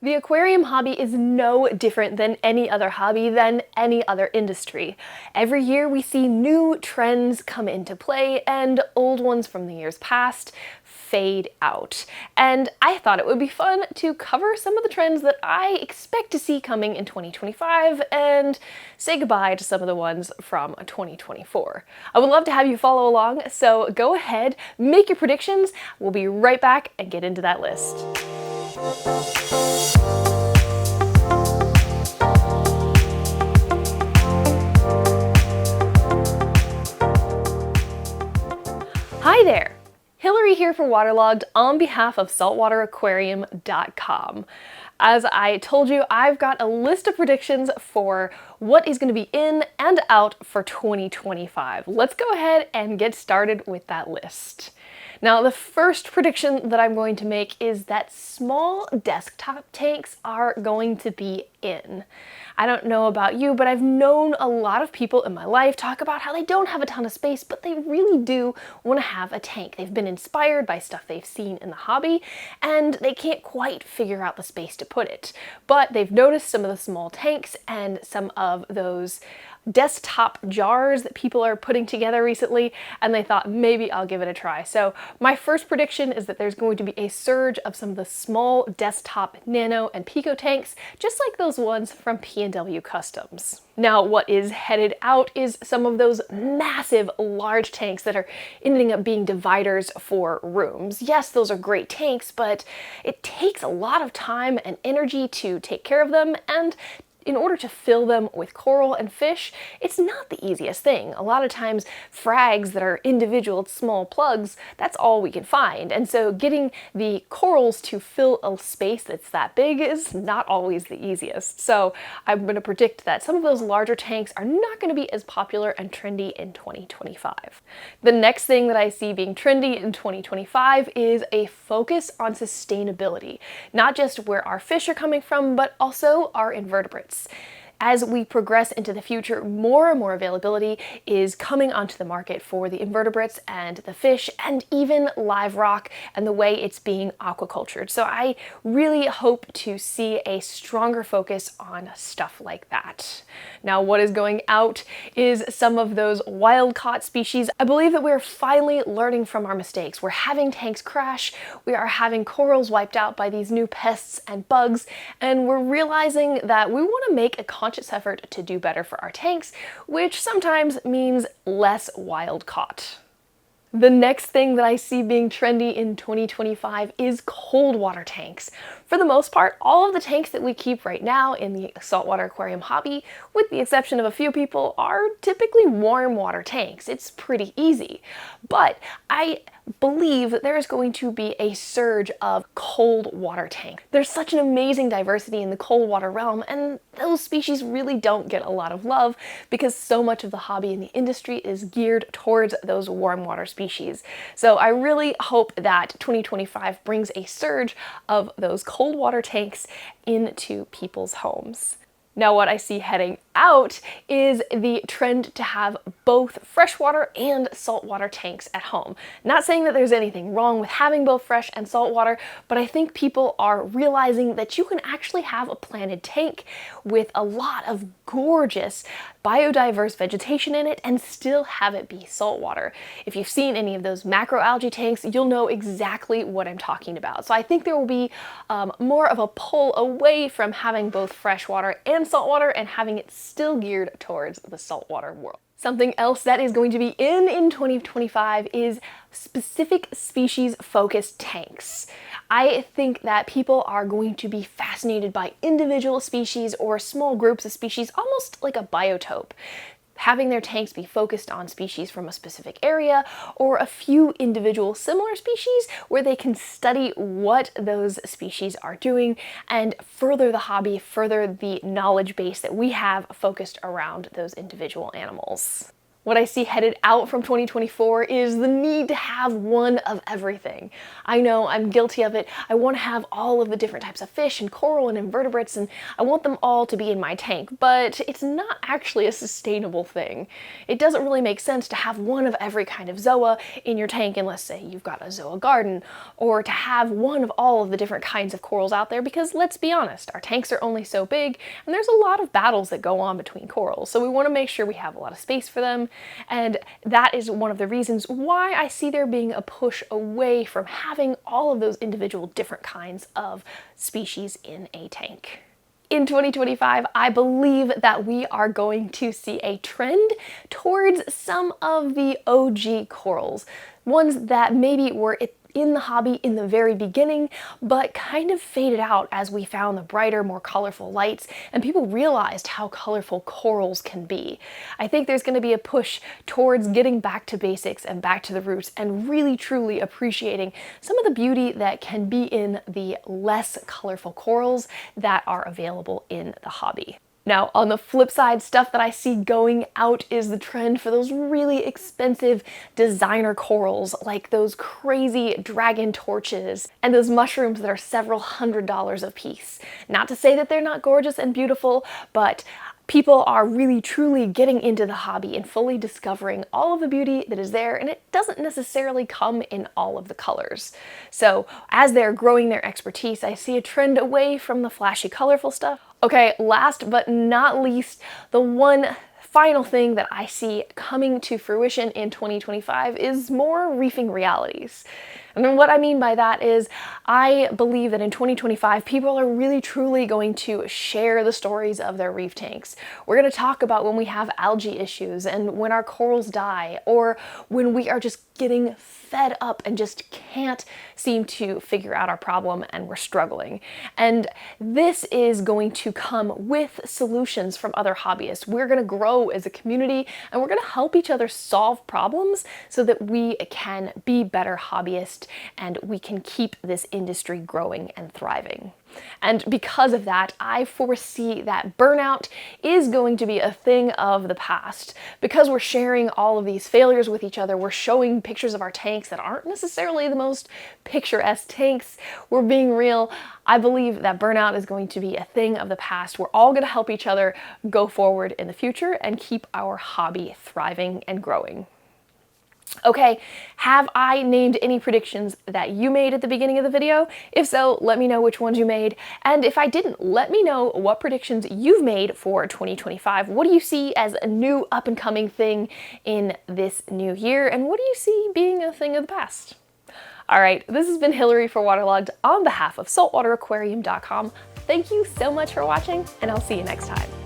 The aquarium hobby is no different than any other hobby, than any other industry. Every year we see new trends come into play and old ones from the years past fade out. And I thought it would be fun to cover some of the trends that I expect to see coming in 2025 and say goodbye to some of the ones from 2024. I would love to have you follow along, so go ahead, make your predictions. We'll be right back and get into that list. Hi there! Hilary here for Waterlogged on behalf of SaltwaterAquarium.com. As I told you, I've got a list of predictions for what is going to be in and out for 2025. Let's go ahead and get started with that list. Now, the first prediction that I'm going to make is that small desktop tanks are going to be in. I don't know about you, but I've known a lot of people in my life talk about how they don't have a ton of space, but they really do want to have a tank. They've been inspired by stuff they've seen in the hobby, and they can't quite figure out the space to put it. But they've noticed some of the small tanks and some of those desktop jars that people are putting together recently, and they thought maybe I'll give it a try. So my first prediction is that there's going to be a surge of some of the small desktop nano and pico tanks, just like those ones from P&W Customs. Now, what is headed out is some of those massive large tanks that are ending up being dividers for rooms. Yes, those are great tanks, but it takes a lot of time and energy to take care of them, and in order to fill them with coral and fish, it's not the easiest thing. A lot of times, frags that are individual small plugs, that's all we can find. And so getting the corals to fill a space that's that big is not always the easiest. So I'm going to predict that some of those larger tanks are not going to be as popular and trendy in 2025. The next thing that I see being trendy in 2025 is a focus on sustainability. Not just where our fish are coming from, but also our invertebrates. As we progress into the future, more and more availability is coming onto the market for the invertebrates and the fish and even live rock and the way it's being aquacultured. So I really hope to see a stronger focus on stuff like that. Now, what is going out is some of those wild-caught species. I believe that we're finally learning from our mistakes. We're having tanks crash, we are having corals wiped out by these new pests and bugs, and we're realizing that we want to make a conscious effort to do better for our tanks, which sometimes means less wild caught. The next thing that I see being trendy in 2025 is cold water tanks. For the most part, all of the tanks that we keep right now in the saltwater aquarium hobby, with the exception of a few people, are typically warm water tanks. It's pretty easy. But I believe that there is going to be a surge of cold water tanks. There's such an amazing diversity in the cold water realm, and those species really don't get a lot of love because so much of the hobby in the industry is geared towards those warm water species. So I really hope that 2025 brings a surge of those cold water tanks into people's homes. Now, what I see heading out is the trend to have both freshwater and saltwater tanks at home. Not saying that there's anything wrong with having both fresh and saltwater, but I think people are realizing that you can actually have a planted tank with a lot of gorgeous biodiverse vegetation in it and still have it be saltwater. If you've seen any of those macroalgae tanks, you'll know exactly what I'm talking about. So I think there will be more of a pull away from having both freshwater and saltwater and having it still geared towards the saltwater world. Something else that is going to be in 2025 is specific species focused tanks. I think that people are going to be fascinated by individual species or small groups of species, almost like a biotope. Having their tanks be focused on species from a specific area or a few individual similar species where they can study what those species are doing and further the hobby, further the knowledge base that we have focused around those individual animals. What I see headed out from 2024 is the need to have one of everything. I know I'm guilty of it. I want to have all of the different types of fish and coral and invertebrates, and I want them all to be in my tank, but it's not actually a sustainable thing. It doesn't really make sense to have one of every kind of zoa in your tank unless, say, you've got a zoa garden, or to have one of all of the different kinds of corals out there, because let's be honest, our tanks are only so big, and there's a lot of battles that go on between corals, so we want to make sure we have a lot of space for them. And that is one of the reasons why I see there being a push away from having all of those individual different kinds of species in a tank. In 2025, I believe that we are going to see a trend towards some of the OG corals, ones that maybe were in the hobby in the very beginning, but kind of faded out as we found the brighter, more colorful lights, and people realized how colorful corals can be. I think there's going to be a push towards getting back to basics and back to the roots and really truly appreciating some of the beauty that can be in the less colorful corals that are available in the hobby. Now, on the flip side, stuff that I see going out is the trend for those really expensive designer corals, like those crazy dragon torches and those mushrooms that are several $100s a piece. Not to say that they're not gorgeous and beautiful, but people are really truly getting into the hobby and fully discovering all of the beauty that is there, and it doesn't necessarily come in all of the colors. So as they're growing their expertise, I see a trend away from the flashy, colorful stuff. Okay, last but not least, the one final thing that I see coming to fruition in 2025 is more reefing realities. And what I mean by that is I believe that in 2025, people are really truly going to share the stories of their reef tanks. We're going to talk about when we have algae issues and when our corals die, or when we are just getting fed up and just can't seem to figure out our problem and we're struggling. And this is going to come with solutions from other hobbyists. We're going to grow as a community and we're going to help each other solve problems so that we can be better hobbyists and we can keep this industry growing and thriving. And because of that, I foresee that burnout is going to be a thing of the past. Because we're sharing all of these failures with each other, we're showing pictures of our tanks that aren't necessarily the most picturesque tanks, we're being real. I believe that burnout is going to be a thing of the past. We're all going to help each other go forward in the future and keep our hobby thriving and growing. Okay, have I named any predictions that you made at the beginning of the video? If so, let me know which ones you made. And if I didn't, let me know what predictions you've made for 2025. What do you see as a new up and coming thing in this new year? And what do you see being a thing of the past? All right, this has been Hilary for Waterlogged on behalf of SaltwaterAquarium.com. Thank you so much for watching, and I'll see you next time.